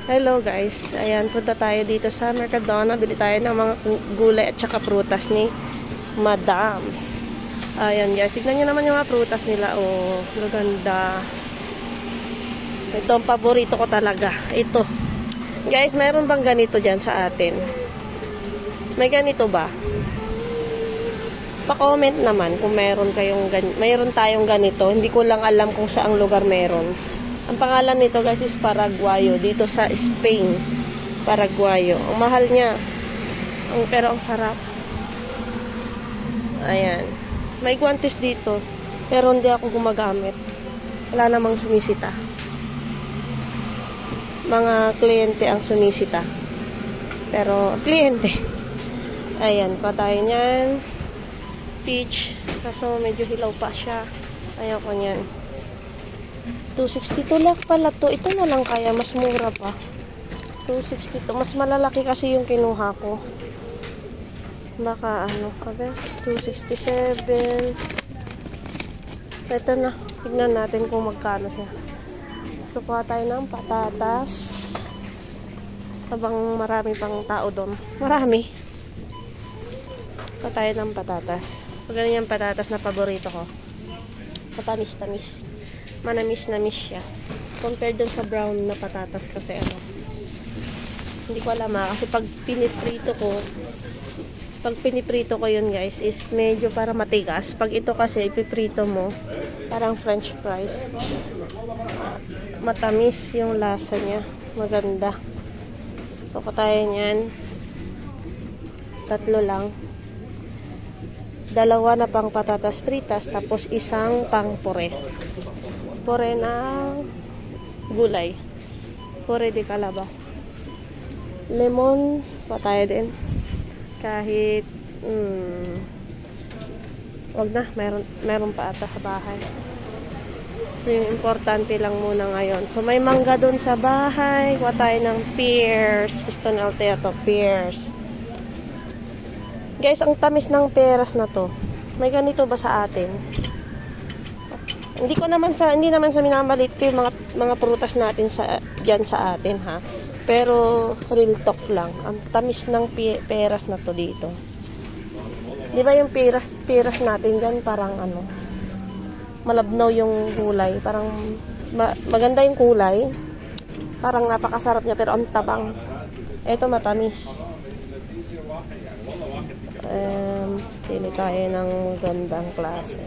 Hello guys, ayan, punta tayo dito sa Mercadona. Bili tayo ng mga gulay at saka prutas ni Madam. Ayan guys, tignan nyo naman yung mga prutas nila. Oh, maganda. Ito ang paborito ko talaga. Ito. Guys, mayroon bang ganito dyan sa atin? May ganito ba? Pa-comment naman kung mayroon tayong ganito. Hindi ko lang alam kung saang lugar meron. Ang pangalan nito guys is Paraguayo. Dito sa Spain. Paraguayo. Ang mahal niya. Pero ang sarap. Ayan. May guantes dito. Pero hindi ako gumagamit. Wala namang sumisita. Mga kliyente ang sumisita. Pero, kliyente. Ayan. Kuha tayo niyan. Peach. Kaso medyo hilaw pa siya. Ayaw ko niyan. 262 lang pala to. Ito na lang kaya. Mas mura pa. 262. Mas malalaki kasi yung kinuha ko. Baka ano. 267. Ito na. Tignan natin kung magkano siya. So, kuha tayo ng patatas. Habang marami pang tao doon. Marami. Kuha tayo ng patatas. Pagano yung patatas na paborito ko. Matamis-tamis. Manamis-namis siya. Compared dun sa brown na patatas kasi ano. Hindi ko alam kasi pag piniprito ko yun guys is medyo para matigas. Pag ito kasi ipiprito mo parang french fries. Matamis yung lasa niya. Maganda. Pako tayo niyan. 3 lang. 2 na pang patatas fritas tapos 1 pang pure. Pure ng gulay. Pure de kalabasa. Lemon, patay din. Kahit, wag na, meron pa ata sa bahay. Yung importante lang muna ngayon. So, may mangga dun sa bahay. Kuha tayo ng pears. Gusto na ito, pears. Guys, ang tamis ng peras na to. May ganito ba sa atin? Hindi naman sa minamalit ko yung mga prutas natin diyan sa atin ha. Pero real talk lang. Ang tamis ng peras na to dito. 'Di ba yung peras natin diyan parang ano, malabnaw yung kulay, parang maganda yung kulay. Parang napakasarap niya pero ang tabang. Ito matamis. Pili tayo ng gandang klase.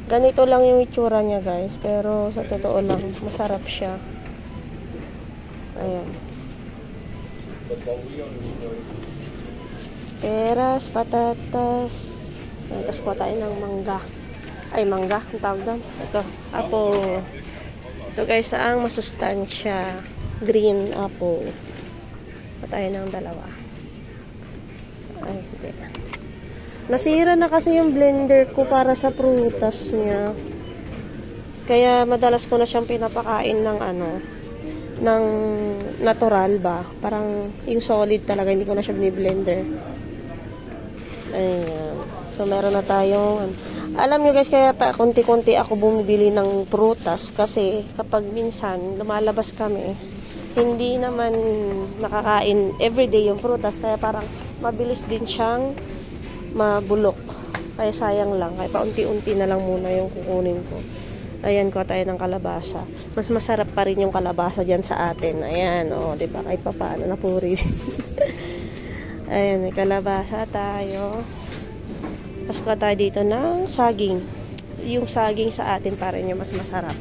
Ganito lang yung itsura niya guys, pero sa totoo lang masarap siya. Ayan. Peras, patatas. Tapos kuha tayo ng mangga. Ay, mangga. Ang tawag doon. Ito, apple. Ito guys, ang masustansya. Green apple. Kuha tayo ng 2. Ay, hindi. Nasira na kasi yung blender ko para sa prutas niya. Kaya madalas ko na siyang pinapakain ng ng natural ba. Parang yung solid talaga, hindi ko na siya bini-blender. Ayan. So, meron na tayong alam nyo guys, kaya pa konti-konti ako bumibili ng prutas kasi kapag minsan lumalabas kami, hindi naman nakakain everyday yung prutas. Kaya parang mabilis din siyang mabulok. Kaya sayang lang. Kaya paunti-unti na lang muna yung kukunin ko. Ayan, kuha tayo ng kalabasa. Mas masarap pa rin yung kalabasa dyan sa atin. Ayan, o. Diba? Kahit pa paano, napuri. Ayan, may kalabasa tayo. Tapos kuha tayo dito ng saging. Yung saging sa atin pa rin yung mas masarap.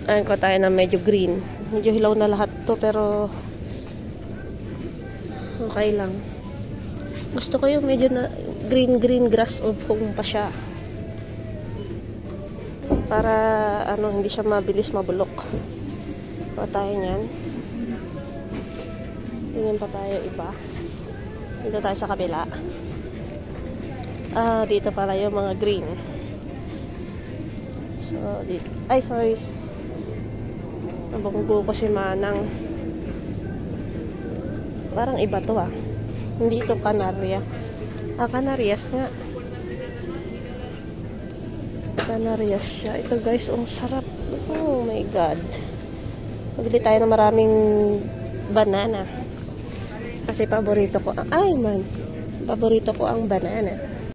Ayan, kuha tayo ng medyo green. Medyo hilaw na lahat to, pero okay lang. Gusto ko yung medyo na green grass of home pa siya. Para hindi siya mabilis mabulok. Pa tayo niyan. Tingnan pa tayo iba. Dito tayo sa kabila. Dito pala yung mga green. So, dito. Ay, sorry. Nabanggo ko si Manang. Parang iba to ah. Hindi ito Canaria. Canarias nga. Canarias siya. Ito guys, ang sarap. Oh my my God. Magbili tayo ng maraming banana. Kasi paborito ko ang, paborito ko ang banana.